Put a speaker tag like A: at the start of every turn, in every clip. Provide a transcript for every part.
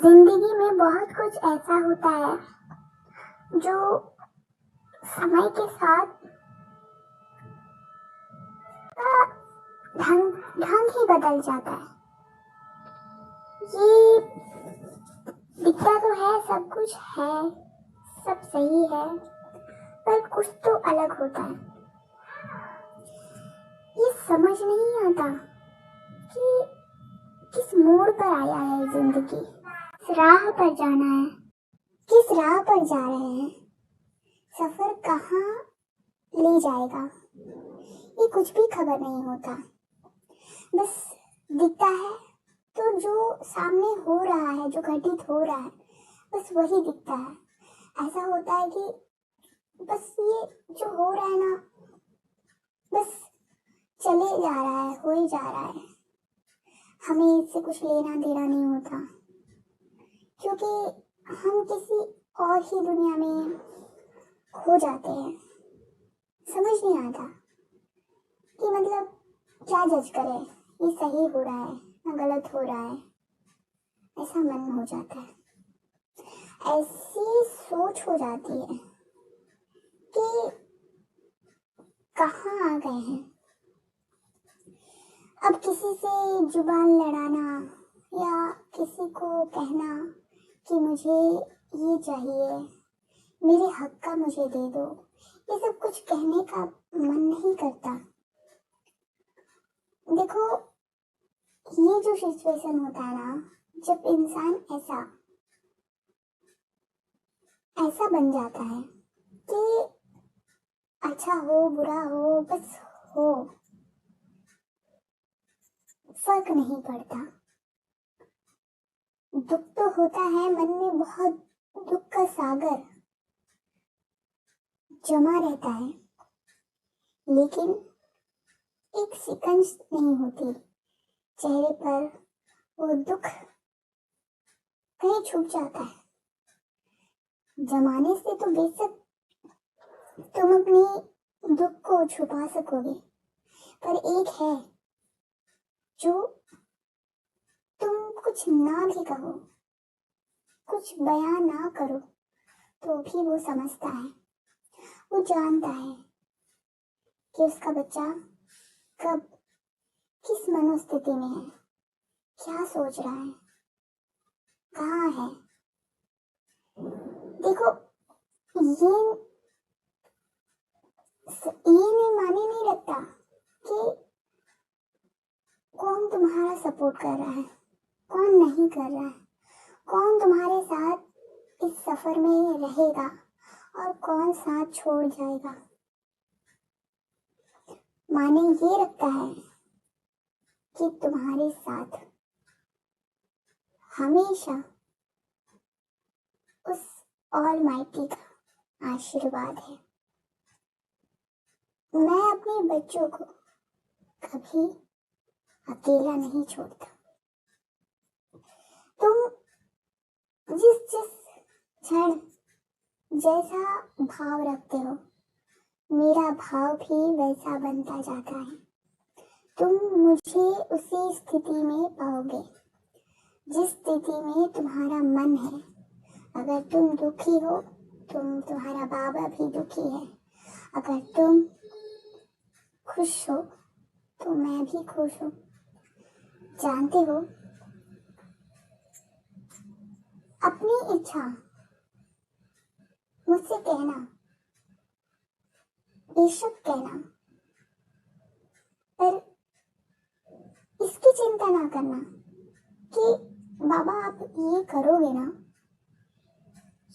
A: जिंदगी में बहुत कुछ ऐसा होता है जो समय के साथ ढंग ढंग ही बदल जाता है। ये दिखता तो है, सब कुछ है, सब सही है, पर कुछ तो अलग होता है। ये समझ नहीं आता कि किस मोड़ पर आया है जिंदगी, किस राह पर जाना है, किस राह पर जा रहे हैं, सफर कहाँ ले जाएगा, ये कुछ भी खबर नहीं होता। बस दिखता है तो जो सामने हो रहा है, जो घटित हो रहा है, बस वही दिखता है। ऐसा होता है कि बस ये जो हो रहा है ना, बस चले जा रहा है, हो ही जा रहा है, हमें इससे कुछ लेना देना नहीं होता, क्योंकि हम किसी और ही दुनिया में खो जाते हैं। समझ नहीं आता कि मतलब क्या जज करें, ये सही हो रहा है या गलत हो रहा है, ऐसा मन हो जाता है। ऐसी सोच हो जाती है कि कहाँ आ गए हैं। अब किसी से जुबान लड़ाना या किसी को कहना कि मुझे ये चाहिए, मेरे हक का मुझे दे दो, ये सब कुछ कहने का मन नहीं करता। देखो, ये जो सिचुएशन होता है ना, जब इंसान ऐसा बन जाता है कि अच्छा हो बुरा हो, बस हो, फर्क नहीं पड़ता। दुख तो होता है, मन में बहुत दुख का सागर जमा रहता है, लेकिन एक सिकंज नहीं होती चेहरे पर, वो दुख कहीं छुप जाता है। जमाने से तो बेशक तुम अपनी दुख को छुपा सकोगे, पर एक है जो तुम कुछ ना भी कहो, कुछ बयां ना करो, तो भी वो समझता है, वो जानता है कि उसका बच्चा कब किस मनोस्थिति में है, क्या सोच रहा है, कहाँ है। देखो, ये माने नहीं रखता कि कौन तुम्हारा सपोर्ट कर रहा है, कौन नहीं कर रहा है, कौन तुम्हारे साथ इस सफर में रहेगा और कौन साथ छोड़ जाएगा। माने ये रखता है कि तुम्हारे साथ हमेशा उस ऑलमाइटी का आशीर्वाद है। मैं अपने बच्चों को कभी अकेला नहीं छोड़ता। तुम जिस जिस क्षण जैसा भाव रखते हो, मेरा भाव भी वैसा बनता जाता है। तुम मुझे उसी स्थिति में पाओगे जिस स्थिति में तुम्हारा मन है। अगर तुम दुखी हो, तुम्हारा बाबा भी दुखी है। अगर तुम खुश हो तो मैं भी खुश हूँ। जानते हो, अपनी इच्छा मुझसे कहना, बेशक कहना, पर इसकी चिंता ना करना कि बाबा आप ये करोगे ना,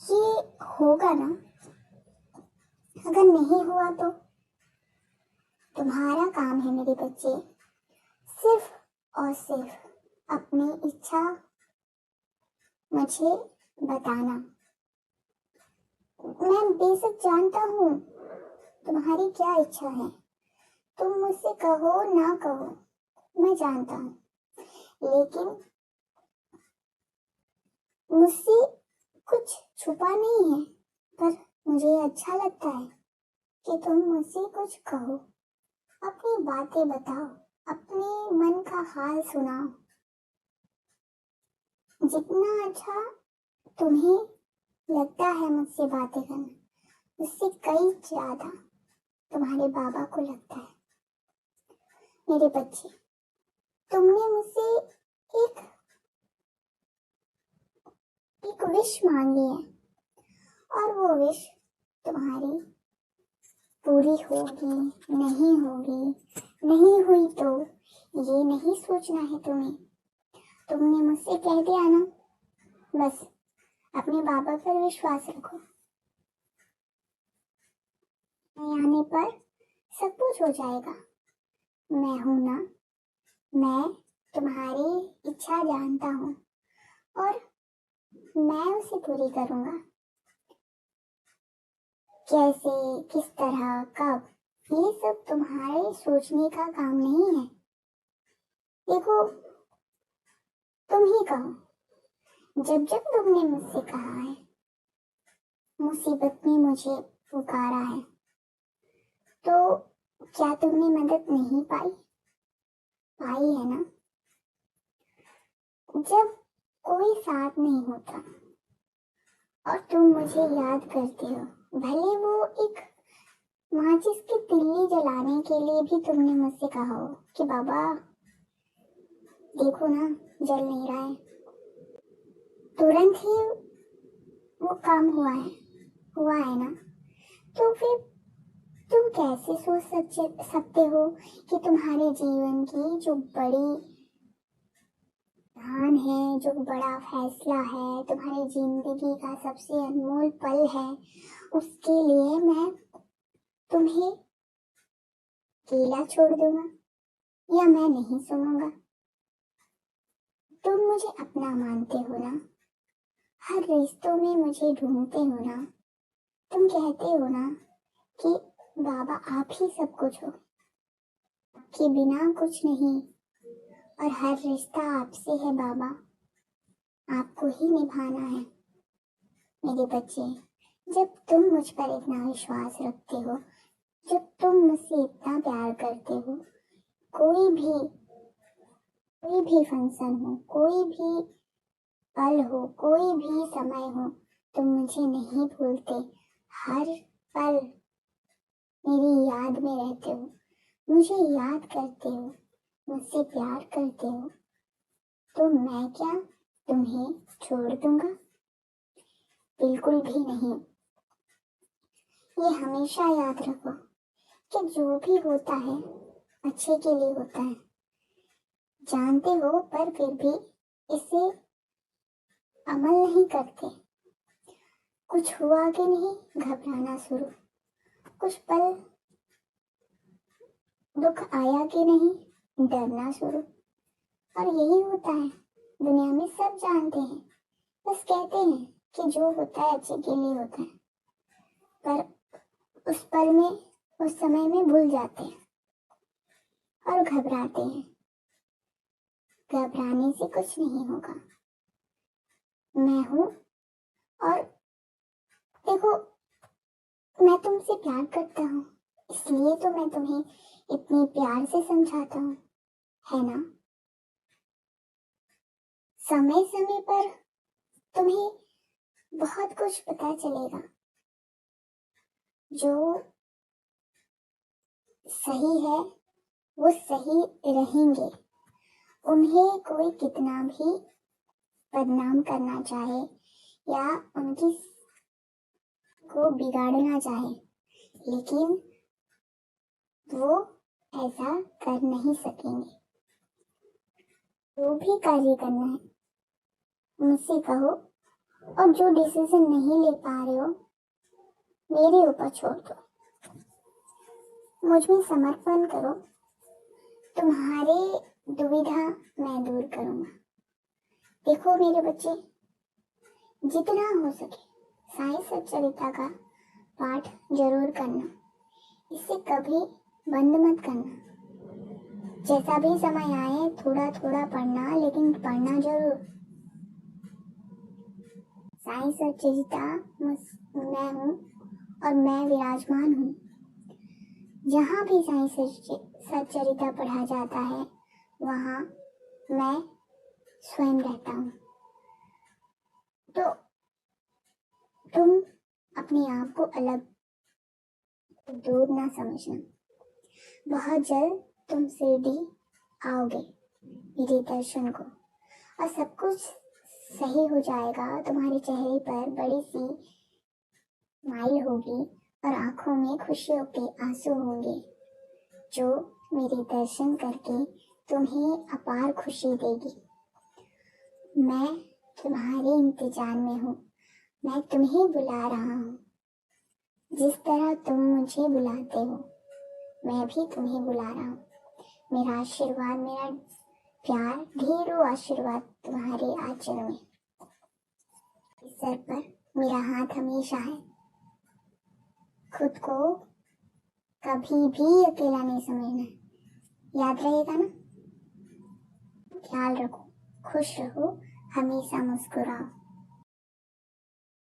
A: ये होगा ना, अगर नहीं हुआ तो तुम्हारा काम है मेरे बच्चे, सिर्फ और सिर्फ अपनी इच्छा मुझे बताना। मैं बेशक जानता हूँ तुम्हारी क्या इच्छा है, तुम मुझसे कहो ना कहो, मैं जानता हूँ, लेकिन मुझसे कुछ छुपा नहीं है। पर मुझे अच्छा लगता है कि तुम मुझसे कुछ कहो, अपनी बातें बताओ, अपने मन का हाल सुनाओ। जितना अच्छा तुम्हें लगता है मुझसे बातें करना, उससे कई ज्यादा तुम्हारे बाबा को लगता है। मेरे बच्चे, तुमने मुझसे एक एक विश मांगी है और वो विश तुम्हारी पूरी होगी, नहीं होगी, नहीं हुई तो ये नहीं सोचना है तुम्हें। तुमने मुझसे कह दिया ना, बस अपने बाबा पर विश्वास रखो। आने पर सब कुछ हो जाएगा। मैं हूं ना, मैं तुम्हारी इच्छा जानता हूँ और मैं उसे पूरी करूंगा। कैसे, किस तरह, कब, ये सब तुम्हारे सोचने का काम नहीं है। देखो, तुम ही कहो। जब जब तुमने मुझसे कहा है, मुसीबत में मुझे पुकारा है, तो क्या तुमने मदद नहीं पाई? पाई है ना। जब कोई साथ नहीं होता और तुम मुझे याद करते हो, भले वो एक माचिस की तिल्ली जलाने के लिए भी तुमने मुझसे कहा हो कि बाबा देखो ना, जल नहीं रहा है, तुरंत ही वो काम हुआ है ना। तो फिर तुम कैसे सोच सकते हो कि तुम्हारे जीवन की जो बड़ी ध्यान है, जो बड़ा फैसला है, तुम्हारी जिंदगी का सबसे अनमोल पल है, उसके लिए मैं तुम्हें अकेला छोड़ दूंगा या मैं नहीं सुनूंगा? तुम मुझे अपना मानते हो ना, हर रिश्तों में मुझे ढूंढते हो ना, तुम कहते हो ना कि बाबा आप ही सब कुछ हो, आपके बिना कुछ नहीं, और हर रिश्ता आपसे है बाबा, आपको ही निभाना है। मेरे बच्चे, जब तुम मुझ पर इतना विश्वास रखते हो, जब तुम मुझसे इतना प्यार करते हो, कोई भी फंक्शन हो, कोई भी पल हो, कोई भी समय हो, तुम मुझे नहीं भूलते, हर पल मेरी याद में रहते हो, मुझे याद करते हो, मुझसे प्यार करते हो, तो मैं क्या तुम्हें छोड़ दूंगा? बिल्कुल भी नहीं। ये हमेशा याद रखो कि जो भी होता है अच्छे के लिए होता है, जानते हो, पर फिर भी इसे अमल नहीं करते। कुछ हुआ कि नहीं, घबराना शुरू, कुछ पल दुख आया कि नहीं, डरना शुरू। और यही होता है, दुनिया में सब जानते हैं, बस कहते हैं कि जो होता है अच्छे के लिए होता है, पर उस पल में, उस समय में भूल जाते हैं और घबराते हैं। घबराने से कुछ नहीं होगा। मैं हूं, और देखो, मैं तुमसे प्यार करता हूँ, इसलिए तो मैं तुम्हें इतने प्यार से समझाता हूँ, है ना। समय समय पर तुम्हें बहुत कुछ पता चलेगा। जो सही है वो सही रहेंगे, उन्हें कोई कितना भी बदनाम करना चाहे या उनकी को बिगाड़ना चाहे, लेकिन वो ऐसा कर नहीं सकेंगे। जो भी कार्य करना है मुझसे कहो, और जो डिसीजन नहीं ले पा रहे हो मेरे ऊपर छोड़ दो, मुझ में समर्पण करो, तुम्हारे दुविधा मैं दूर करूंगा। देखो मेरे बच्चे, जितना हो सके साई सच्चरिता का पाठ जरूर करना, इसे कभी बंद मत करना। जैसा भी समय आए थोड़ा थोड़ा पढ़ना, लेकिन पढ़ना जरूर। साई सच्चरिता मैं हूँ और मैं विराजमान हूँ। जहाँ भी साई सच्चरिता पढ़ा जाता है वहाँ मैं स्वयं रहता हूँ। तो तुम अपने आप को अलग दूर ना समझना। बहुत जल्द तुम शिरडी आओगे मेरे दर्शन को, और सब कुछ सही हो जाएगा। तुम्हारे चेहरे पर बड़ी सी स्माइल होगी और आंखों में खुशियों के आंसू होंगे, जो मेरे दर्शन करके तुम्हें अपार खुशी देगी। मैं तुम्हारे इंतजार में हूँ, मैं तुम्हें बुला रहा हूँ। जिस तरह तुम मुझे बुलाते हो, मैं भी तुम्हें बुला रहा हूँ। मेरा आशीर्वाद, मेरा प्यार, ढेरों आशीर्वाद तुम्हारे आंचल में। इस सर पर मेरा हाथ हमेशा है। खुद को कभी भी अकेला नहीं समझना, याद रहेगा ना? ख्याल रखो, खुश रहो, हमेशा मुस्कुराओ।